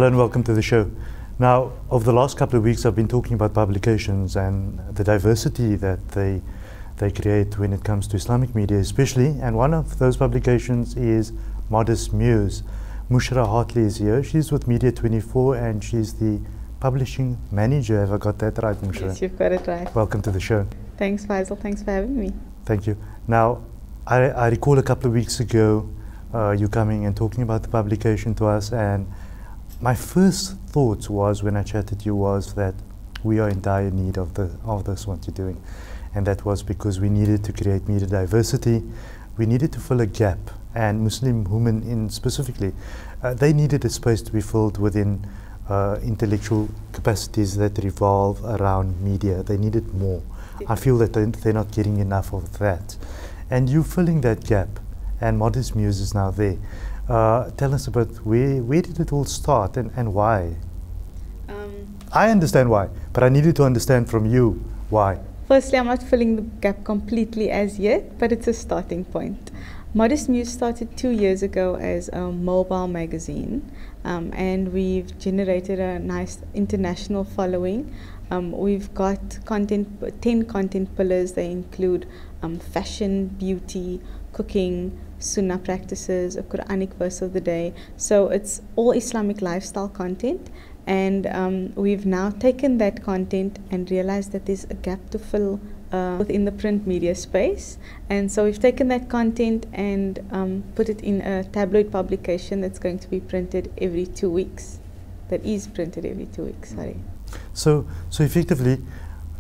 Hello and welcome to the show. Now, over the last couple of weeks, I've been talking about publications and the diversity that they create when it comes to Islamic media especially, and one of those publications is Modest Muse. Mushra Hartley is here. She's with Media 24 and she's the publishing manager. Have I got that right, Mushra? Yes, you've got it right. Welcome to the show. Thanks, Faizal. Thanks for having me. Thank you. Now, I recall a couple of weeks ago you coming and talking about the publication to us, and my first thoughts was when I chatted to you was that we are in dire need of this what you're doing, and that was because we needed to create media diversity. We needed to fill a gap, and Muslim women in specifically, they needed a space to be filled within intellectual capacities that revolve around media. They needed more. I feel that they're not getting enough of that, and you filling that gap, and Modest Muse is now there. Tell us about where did it all start and why? I understand why, but I needed to understand from you why. Firstly, I'm not filling the gap completely as yet, but it's a starting point. Modest Muse started 2 years ago as a mobile magazine, and we've generated a nice international following. We've got 10 content pillars. They include fashion, beauty, cooking, Sunnah practices, a Quranic verse of the day. So it's all Islamic lifestyle content, and we've now taken that content and realized that there's a gap to fill within the print media space. And so we've taken that content and put it in a tabloid publication that's going to be printed every 2 weeks. That is printed every 2 weeks, sorry. So effectively,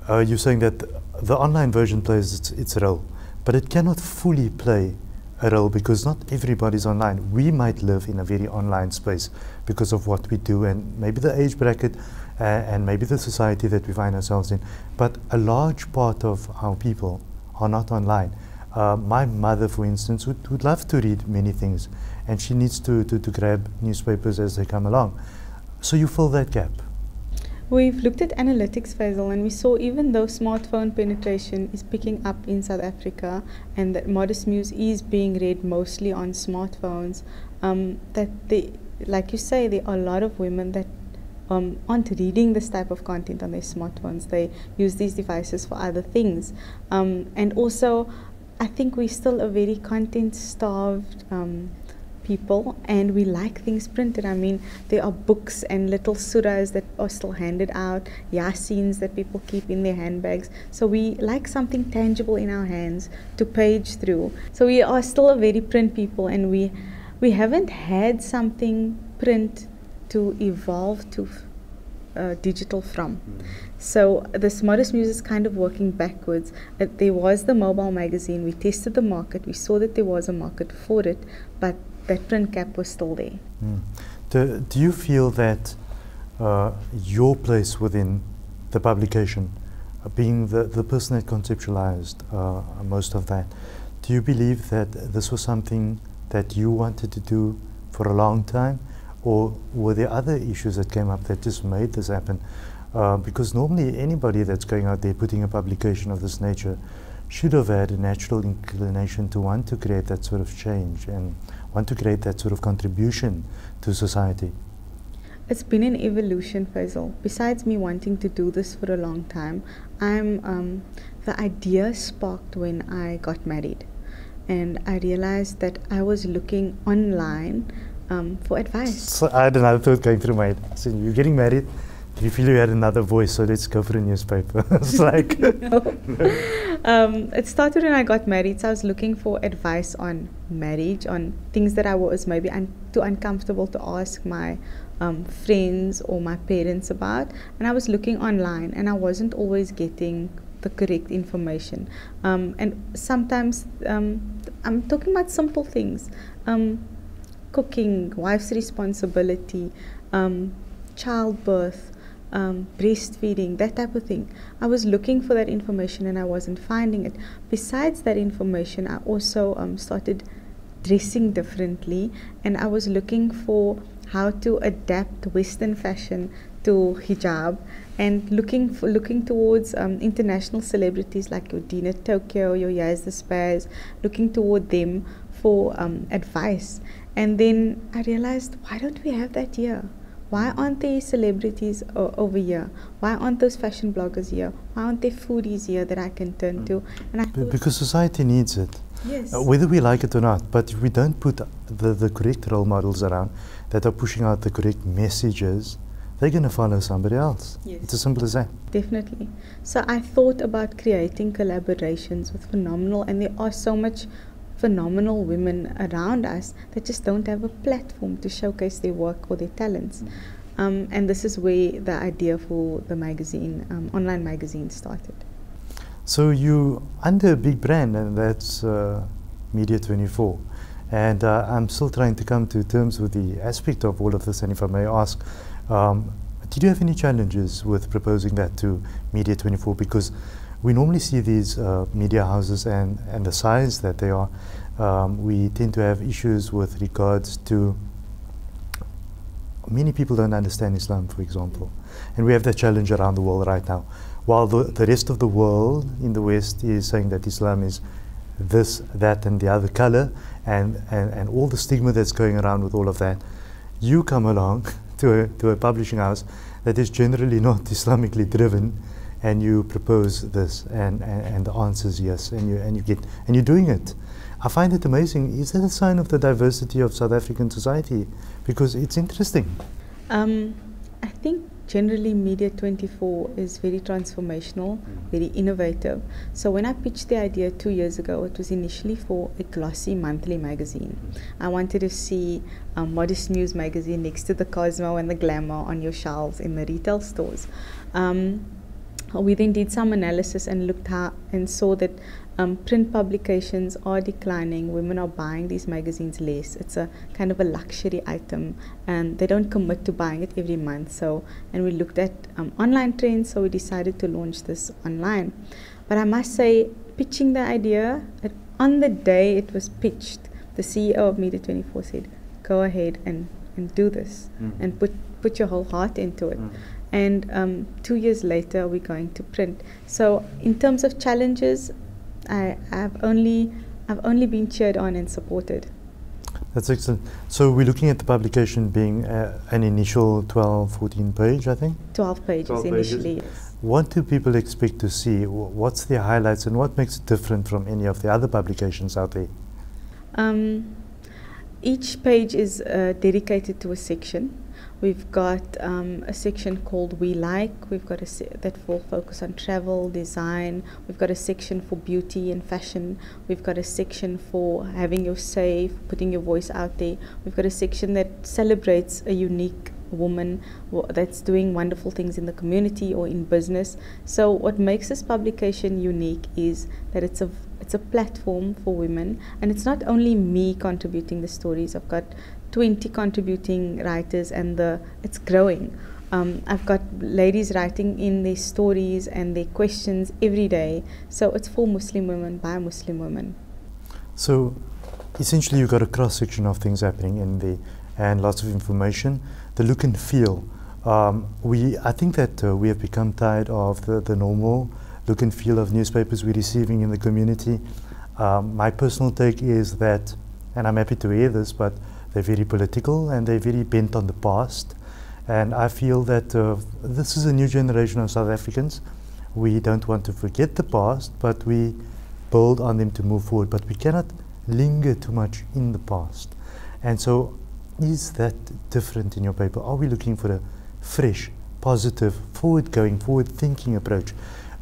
you're saying that the online version plays its role, but it cannot fully play a role because not everybody's online. We might live in a very online space because of what we do and maybe the age bracket and maybe the society that we find ourselves in, but a large part of our people are not online. My mother, for instance, would love to read many things, and she needs to grab newspapers as they come along. So you fill that gap. We've looked at analytics, Faizal, and we saw even though smartphone penetration is picking up in South Africa and that Modest Muse is being read mostly on smartphones, like you say, there are a lot of women that aren't reading this type of content on their smartphones. They use these devices for other things. And also, I think we're still a very content-starved people, and we like things printed. I mean, there are books and little surahs that are still handed out, yasins that people keep in their handbags. So we like something tangible in our hands to page through. So we are still a very print people, and we haven't had something print to evolve to digital from. So this Modest Muse is kind of working backwards. There was the mobile magazine. We tested the market. We saw that there was a market for it, but that print gap was still there. Do you feel that your place within the publication, being the person that conceptualized most of that, do you believe that this was something that you wanted to do for a long time, or were there other issues that came up that just made this happen? Because normally anybody that's going out there putting a publication of this nature should have had a natural inclination to want to create that sort of change and want to create that sort of contribution to society. It's been an evolution, Faizal. Besides me wanting to do this for a long time, the idea sparked when I got married, and I realized that I was looking online for advice. So I had another thought going through my head. So you're getting married, you feel you had another voice, so let's go for a newspaper. It's like it started when I got married, so I was looking for advice on marriage, on things that I was maybe too uncomfortable to ask my friends or my parents about, and I was looking online and I wasn't always getting the correct information, and sometimes I'm talking about simple things, cooking, wife's responsibility, childbirth, breastfeeding, that type of thing. I was looking for that information and I wasn't finding it. Besides that information, I also started dressing differently, and I was looking for how to adapt Western fashion to hijab, and looking towards international celebrities like your Dina Tokyo, your Yaz the Spaz, looking toward them for advice. And then I realized, why don't we have that here? Why aren't there celebrities over here? Why aren't those fashion bloggers here? Why aren't there foodies here that I can turn to? And I thought, Because society needs it. yes, Whether we like it or not, but if we don't put the correct role models around that are pushing out the correct messages, they're going to follow somebody else. Yes. It's as simple as that. definitely. So I thought about creating collaborations with phenomenal, and there are so much phenomenal women around us that just don't have a platform to showcase their work or their talents. And this is where the idea for the magazine, online magazine, started. So you under a big brand, and that's Media 24. And I'm still trying to come to terms with the aspect of all of this. And if I may ask, did you have any challenges with proposing that to Media 24? Because we normally see these media houses and the size that they are, we tend to have issues with regards to many people don't understand Islam, for example. And we have that challenge around the world right now. While the rest of the world in the West is saying that Islam is this, that, and the other color, and all the stigma that's going around with all of that, you come along to a publishing house that is generally not Islamically driven, and you propose this, and the answer is yes, and you're doing it. I find it amazing. Is that a sign of the diversity of South African society? Because it's interesting. I think generally Media 24 is very transformational, very innovative. So when I pitched the idea 2 years ago, it was initially for a glossy monthly magazine. I wanted to see Modest Muse magazine next to the Cosmo and the Glamour on your shelves in the retail stores. We then did some analysis and looked and saw that print publications are declining. Women are buying these magazines less. It's a kind of a luxury item, and they don't commit to buying it every month. So, and we looked at online trends, so we decided to launch this online. But I must say, pitching the idea, on the day it was pitched, the CEO of Media 24 said, "Go ahead and do this, and put your whole heart into it." And 2 years later, we're going to print. So, in terms of challenges, I've only been cheered on and supported. That's excellent. So we're looking at the publication being an initial 12, 14 page, I think? 12 pages 12 initially, pages. yes. What do people expect to see? What's the highlights, and what makes it different from any of the other publications out there? Each page is dedicated to a section. We've got a section called We Like. We've got that will focus on travel, design. We've got a section for beauty and fashion. We've got a section for having your say, putting your voice out there. We've got a section that celebrates a unique woman that's doing wonderful things in the community or in business. So what makes this publication unique is that it's a platform for women, and it's not only me contributing the stories. I've got 20 contributing writers, and it's growing. I've got ladies writing in their stories and their questions every day. So it's for Muslim women by Muslim women. So essentially you've got a cross-section of things happening in there, and lots of information. The look and feel. I think that we have become tired of the normal look and feel of newspapers we're receiving in the community. My personal take is that, and I'm happy to hear this, but they're very political and they're very bent on the past. And I feel that this is a new generation of South Africans. We don't want to forget the past, but we build on them to move forward. But we cannot linger too much in the past. And so, is that different in your paper? Are we looking for a fresh, positive, forward-going, forward-thinking approach?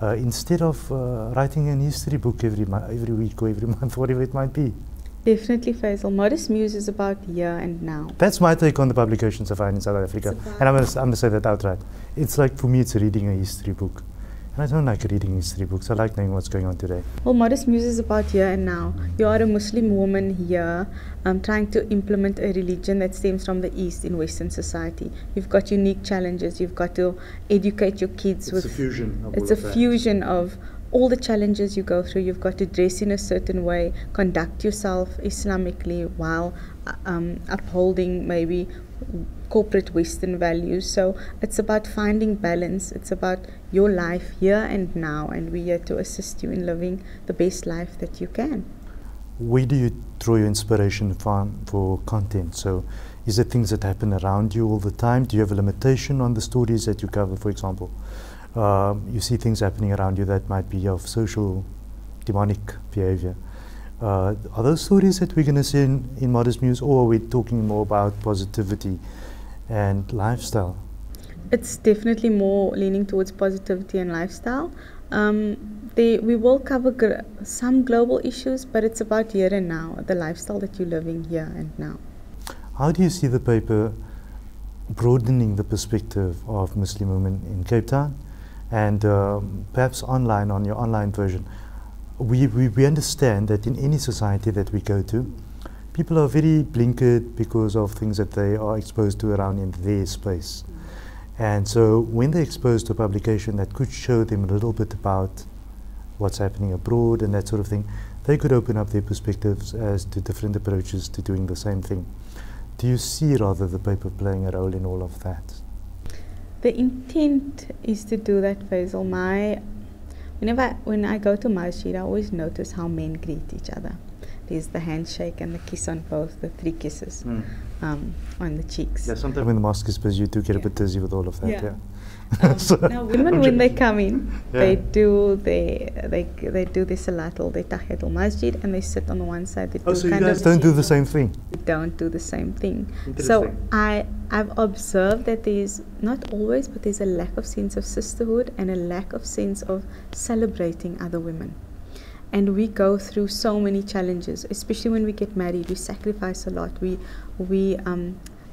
Instead of writing a history book every week or every month, whatever it might be. Definitely, Faizal. Modest Muse is about here and now. That's my take on the publications I find in South Africa. And I'm going to say that outright. It's like, for me, it's reading a history book. And I don't like reading history books. I like knowing what's going on today. Well, Modest Muse is about here and now. You are a Muslim woman here trying to implement a religion that stems from the East in Western society. You've got unique challenges. You've got to educate your kids with... It's a fusion of It's a fusion of all the challenges you go through. You've got to dress in a certain way, conduct yourself Islamically while upholding maybe corporate Western values. So it's about finding balance. It's about your life here and now, and we're here to assist you in living the best life that you can. Where do you draw your inspiration from for content? So Is it things that happen around you all the time? Do you have a limitation on the stories that you cover, for example? You see things happening around you that might be of social demonic behavior. Are those stories that we're going to see in Modest Muse, or are we talking more about positivity and lifestyle? It's definitely more leaning towards positivity and lifestyle. We will cover some global issues, but it's about here and now, the lifestyle that you're living here and now. How do you see the paper broadening the perspective of Muslim women in Cape Town, and perhaps online, on your online version? We understand that in any society that we go to, people are very blinkered because of things that they are exposed to around in their space. And so when they're exposed to a publication that could show them a little bit about what's happening abroad and that sort of thing, they could open up their perspectives as to different approaches to doing the same thing. Do you see rather the paper playing a role in all of that? The intent is to do that, Faizal. When I go to masjid, I always notice how men greet each other. There's the handshake and the kiss on both, the 3 kisses on the cheeks. Yeah, sometimes when the mosque is busy, you do get a bit dizzy with all of that. Yeah. Now, women, when they come in, they do the salatul, they tahiyatul masjid, and they sit on the one side. They so you guys don't do the same thing? We don't do the same thing. So I've observed that there's, not always, but there's a lack of sense of sisterhood and a lack of sense of celebrating other women. And we go through so many challenges, especially when we get married. We sacrifice a lot. We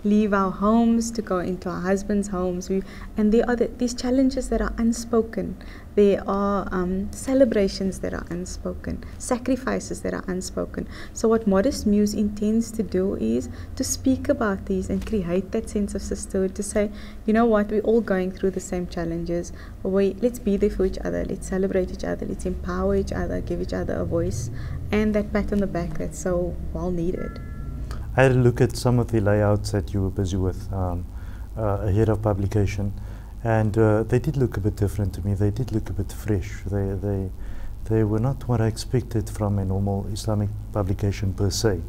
leave our homes to go into our husbands' homes. And there are these challenges that are unspoken. There are celebrations that are unspoken, sacrifices that are unspoken. So what Modest Muse intends to do is to speak about these and create that sense of sisterhood, to say, you know what, we're all going through the same challenges. Let's be there for each other. Let's celebrate each other. Let's empower each other, give each other a voice, and that pat on the back that's so well needed. I had a look at some of the layouts that you were busy with ahead of publication, and they did look a bit different to me. They did look a bit fresh. They were not what I expected from a normal Islamic publication per se.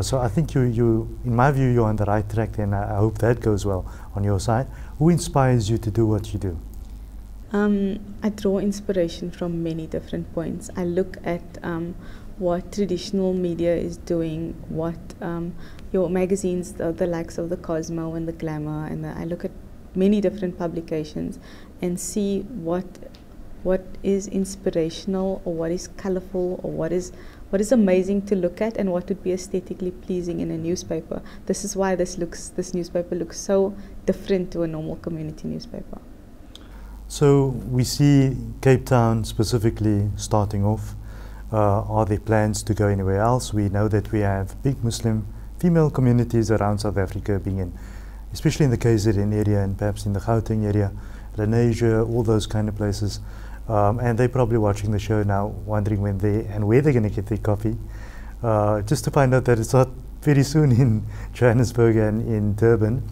So I think in my view, you're on the right track, and I hope that goes well on your side. Who inspires you to do what you do? I draw inspiration from many different points. I look at what traditional media is doing, what your magazines, the likes of the Cosmo and the Glamour, and I look at many different publications and see what is inspirational, or what is colorful, or what is amazing to look at, and what would be aesthetically pleasing in a newspaper. This is why this newspaper looks so different to a normal community newspaper. So we see Cape Town specifically starting off. Are there plans to go anywhere else? We know that we have big Muslim female communities around South Africa, especially in the KZN area and perhaps in the Gauteng area, Lenasia, all those kind of places. And they're probably watching the show now, wondering when where they're going to get their coffee. Just to find out that it's not very soon in Johannesburg and in Durban.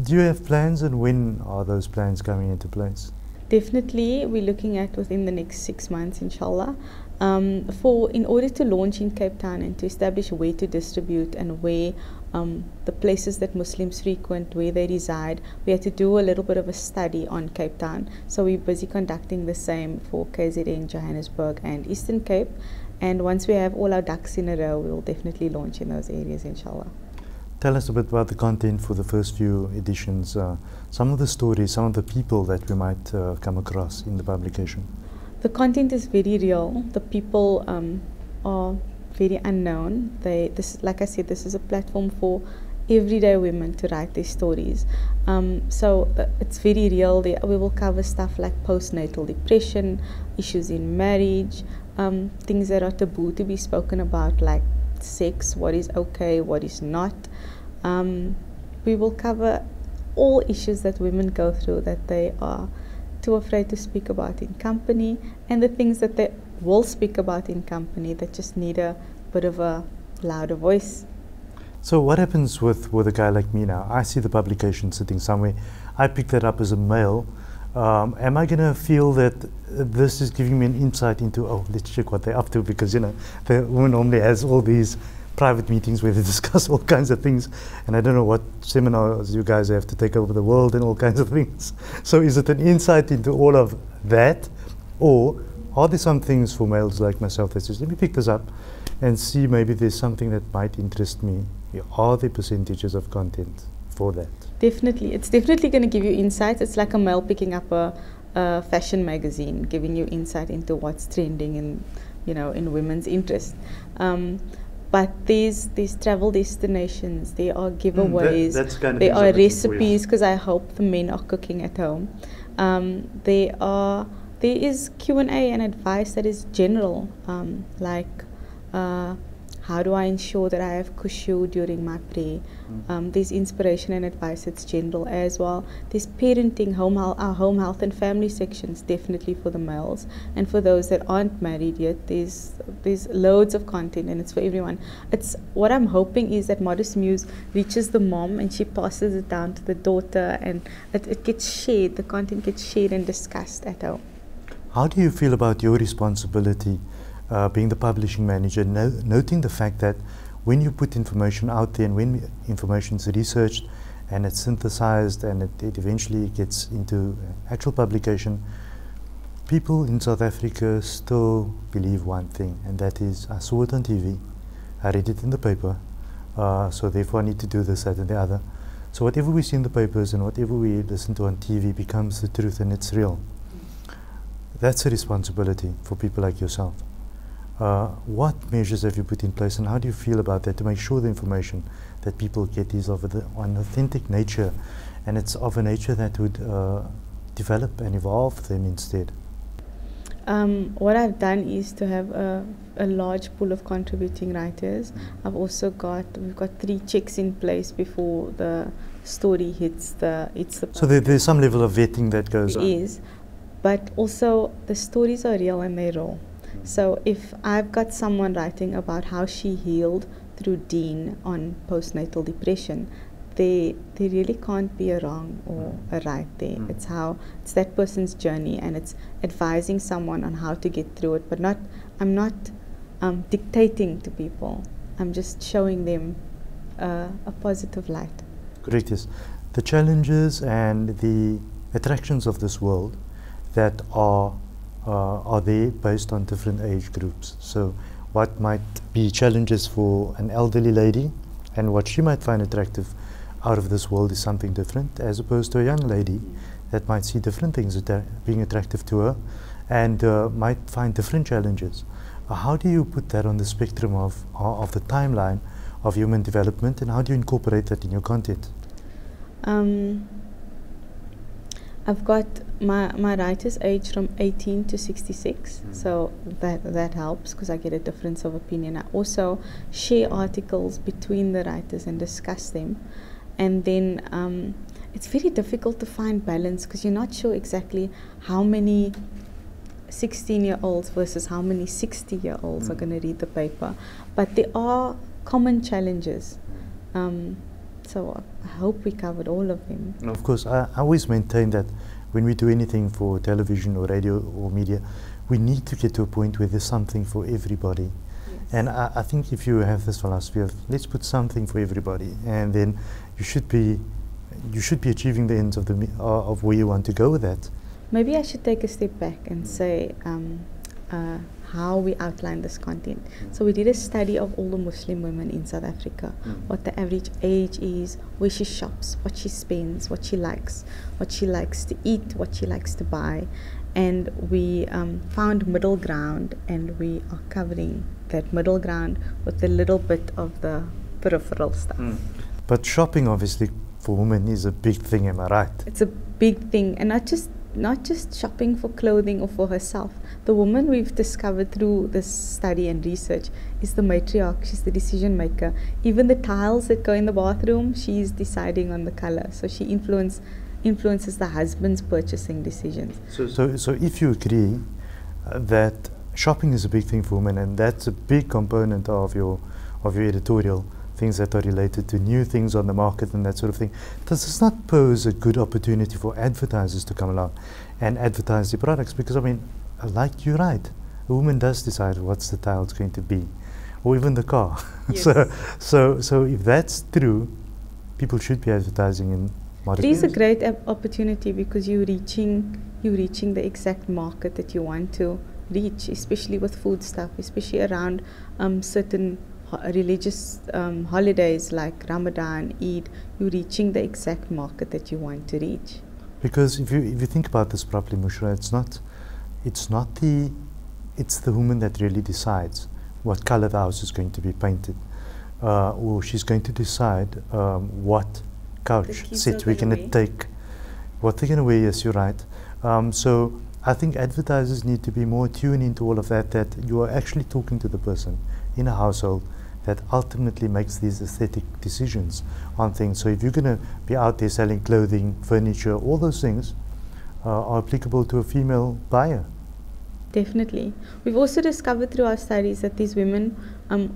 Do you have plans, and when are those plans coming into place? Definitely, we're looking at within the next 6 months, inshallah. In order to launch in Cape Town and to establish where to distribute and where the places that Muslims frequent, where they reside, we had to do a little bit of a study on Cape Town. So we're busy conducting the same for KZN, Johannesburg and Eastern Cape. And once we have all our ducks in a row, we'll definitely launch in those areas, inshallah. Tell us a bit about the content for the first few editions, some of the stories, some of the people that we might come across in the publication. The content is very real. The people are very unknown. Like I said, this is a platform for everyday women to write their stories. So it's very real. We will cover stuff like postnatal depression, issues in marriage, things that are taboo to be spoken about, like sex, what is okay, what is not. We will cover all issues that women go through that they are too afraid to speak about in company, and the things that they will speak about in company that just need a bit of a louder voice. So what happens with a guy like me now? I see the publication sitting somewhere. I pick that up as a male. Am I going to feel that this is giving me an insight into, oh, let's check what they're up to? Because, the woman normally has all these private meetings where they discuss all kinds of things, and I don't know what seminars you guys have to take over the world and all kinds of things. So is it an insight into all of that, or are there some things for males like myself that says, let me pick this up and see maybe there's something that might interest me? Are there percentages of content for that? Definitely. It's definitely going to give you insights. It's like a male picking up a fashion magazine, giving you insight into what's trending in, in women's interest. But these travel destinations, there are giveaways, that's kind of there are recipes, because I hope the men are cooking at home. There is Q&A and advice that is general, like how do I ensure that I have khushu during my prayer? There's inspiration and advice that's general as well. There's parenting, our home health and family sections, definitely for the males. And for those that aren't married yet, there's loads of content, and it's for everyone. It's what I'm hoping is that Modest Muse reaches the mom and she passes it down to the daughter, and it gets shared, the content gets shared and discussed at home. How do you feel about your responsibility being the publishing manager, noting the fact that when you put information out there and when information is researched and it's synthesized and it eventually gets into actual publication, people in South Africa still believe one thing, and that is, I saw it on TV, I read it in the paper, so therefore I need to do this, that and the other. So whatever we see in the papers and whatever we listen to on TV becomes the truth, and it's real. That's a responsibility for people like yourself. What measures have you put in place, and how do you feel about that to make sure the information that people get is of an authentic nature, and it's of a nature that would develop and evolve them instead? What I've done is to have a large pool of contributing writers. We've got 3 checks in place before the story hits the So there's some level of vetting that goes on. There is, but also the stories are real and they're raw. So if I've got someone writing about how she healed through Dean on postnatal depression, there really can't be a wrong or a right there. It's that person's journey, and it's advising someone on how to get through it, but I'm not dictating to people. I'm just showing them a positive light. Correct, yes. The challenges and the attractions of this world that are there based on different age groups. So what might be challenges for an elderly lady and what she might find attractive out of this world is something different, as opposed to a young lady that might see different things being attractive to her and might find different challenges. How do you put that on the spectrum of the timeline of human development, and how do you incorporate that in your content? I've got my writers age from 18 to 66, so that helps because I get a difference of opinion. I also share articles between the writers and discuss them, and then it's very difficult to find balance because you're not sure exactly how many 16-year-olds versus how many 60-year-olds are going to read the paper, but there are common challenges. So I hope we covered all of them. And of course, I always maintain that when we do anything for television or radio or media, we need to get to a point where there's something for everybody. Yes. And I think if you have this philosophy of let's put something for everybody, and then you should be achieving the ends of where you want to go with that. Maybe I should take a step back and say how we outline this content. So we did a study of all the Muslim women in South Africa, what the average age is, where she shops, what she spends, what she likes to eat, what she likes to buy, and we found middle ground, and we are covering that middle ground with a little bit of the peripheral stuff. But shopping obviously for women is a big thing, am I right? It's a big thing, and not just shopping for clothing or for herself. The woman we've discovered through this study and research is the matriarch. She's the decision maker. Even the tiles that go in the bathroom, she's deciding on the color. So she influences the husband's purchasing decisions. So if you agree that shopping is a big thing for women, and that's a big component of your editorial, things that are related to new things on the market and that sort of thing, does this not pose a good opportunity for advertisers to come along and advertise their products? Because I mean, like you're right, a woman does decide what's the tile's going to be, or even the car. Yes. So if that's true, people should be advertising in modest It is a Muse. great opportunity because you're reaching the exact market that you want to reach, especially with food stuff, especially around certain religious holidays like Ramadan, Eid. You're reaching the exact market that you want to reach. Because if you think about this properly, Mushra, it's the woman that really decides what color the house is going to be painted, or she's going to decide what couch set we're going to take, what they're going to wear. Yes, you're right. So I think advertisers need to be more tuned into all of that, that you are actually talking to the person in a household that ultimately makes these aesthetic decisions on things. So if you're going to be out there selling clothing, furniture, all those things are applicable to a female buyer. Definitely. We've also discovered through our studies that these women,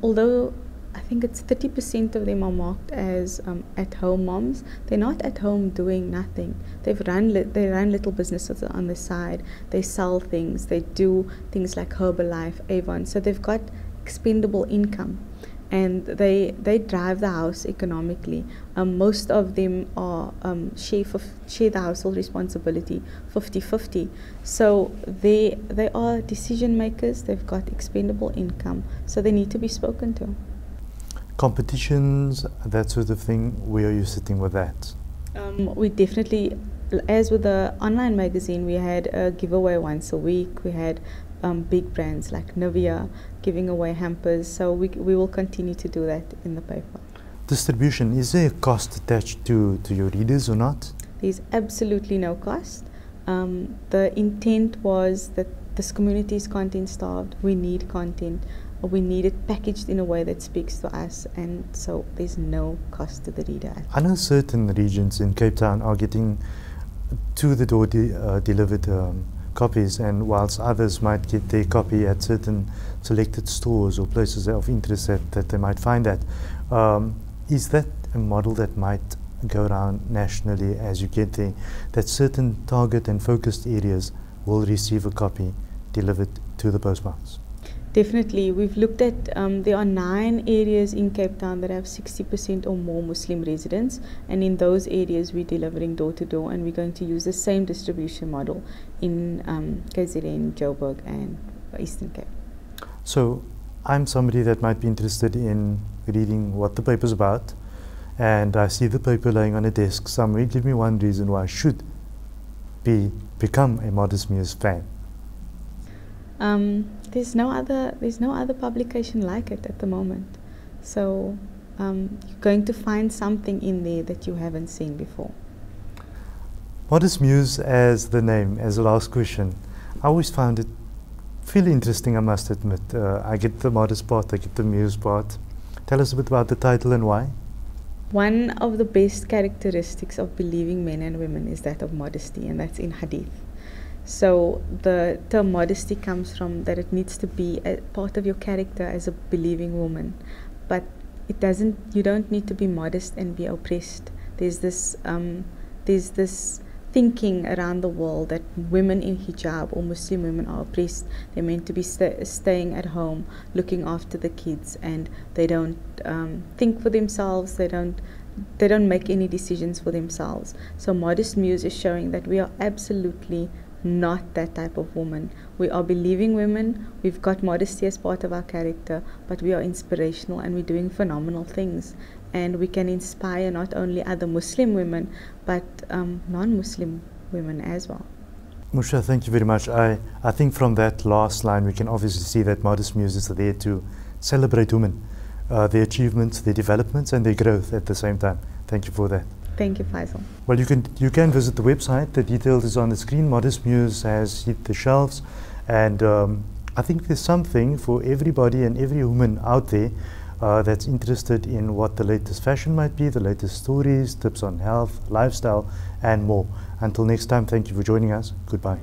although I think it's 30% of them are marked as at-home moms, they're not at home doing nothing. They run little businesses on the side. They sell things. They do things like Herbalife, Avon. So they've got expendable income, and they drive the house economically. Most of them are share the household responsibility 50-50. So they are decision makers. They've got expendable income, so they need to be spoken to. Competitions, that sort of thing, where are you sitting with that? We definitely, as with the online magazine, we had a giveaway once a week. We had big brands like Nivea giving away hampers, so we will continue to do that in the paper. Distribution, is there a cost attached to your readers or not? There's absolutely no cost. The intent was that this community is content starved. We need content. We need it packaged in a way that speaks to us, and so there's no cost to the reader. I know certain regions in Cape Town are getting to the door delivered copies, and whilst others might get their copy at certain selected stores or places of interest that they might find that. Is that a model that might go around nationally as you get there, that certain target and focused areas will receive a copy delivered to the postbox? Definitely. We've looked at, there are 9 areas in Cape Town that have 60% or more Muslim residents, and in those areas we're delivering door to door, and we're going to use the same distribution model in KZN, Joburg and Eastern Cape. So I'm somebody that might be interested in reading what the paper's about, and I see the paper laying on a desk somewhere. Give me one reason why I should become a Modest Muse fan. There's no other publication like it at the moment. So you're going to find something in there that you haven't seen before. Modest Muse as the name, as the last question. I always found it fairly interesting, I must admit. I get the modest part, I get the muse part. Tell us a bit about the title and why. One of the best characteristics of believing men and women is that of modesty, and that's in Hadith. So the term modesty comes from that it needs to be a part of your character as a believing woman, but it doesn't. You don't need to be modest and be oppressed. There's this thinking around the world that women in hijab or Muslim women are oppressed. They're meant to be staying at home, looking after the kids, and they don't think for themselves. They don't make any decisions for themselves. So Modest Muse is showing that we are absolutely not that type of woman. We are believing women. We've got modesty as part of our character, but we are inspirational and we're doing phenomenal things. And we can inspire not only other Muslim women, but non-Muslim women as well. Mushra, thank you very much. I think from that last line we can obviously see that Modest Muse is there to celebrate women, their achievements, their developments and their growth at the same time. Thank you for that. Thank you, Faizal. Well, you can visit the website. The details is on the screen. Modest Muse has hit the shelves, and I think there's something for everybody and every woman out there that's interested in what the latest fashion might be, the latest stories, tips on health, lifestyle, and more. Until next time, thank you for joining us. Goodbye.